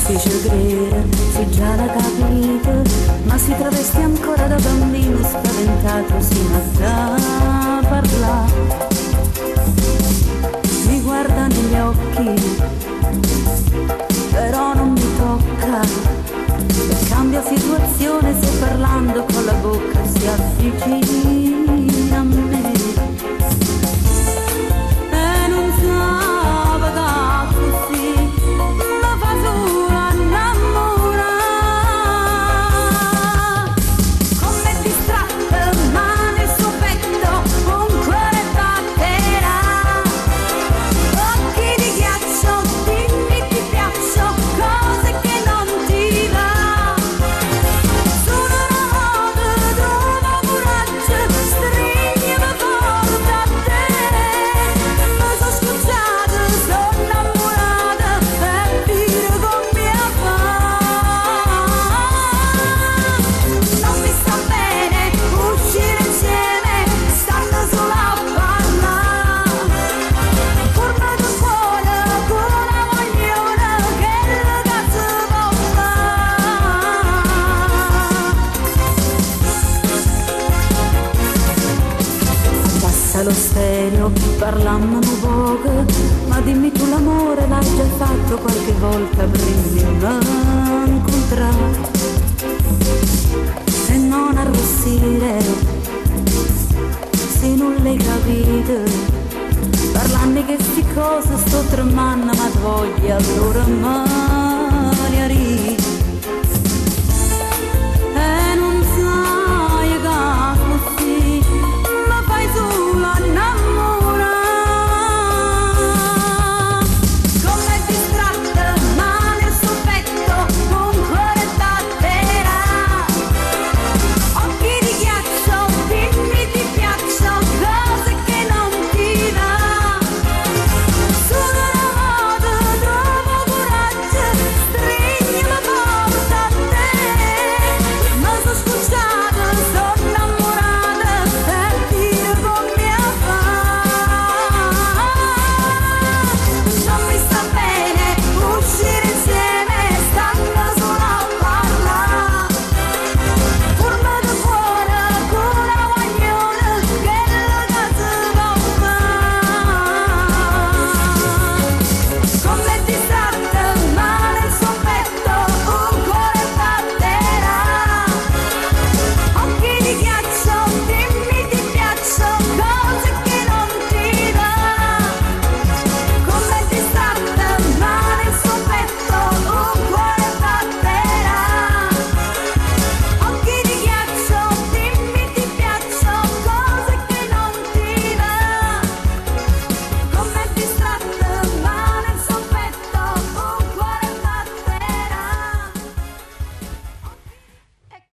Si credere, si già l'ha capito, ma si travesti ancora da bambino spaventato, si manda a parlare. Mi guarda negli occhi, però non mi tocca, e cambia situazione se parlando con la bocca si avvicina a me. E non sa così, ma fa solo lo stereo, parlammo poco, ma dimmi tu l'amore l'hai già fatto qualche volta prima di non incontrare, e non arrossire se non l'hai capito, parlanne che sti cose sto tremando, ma voglia allora me ne arriva.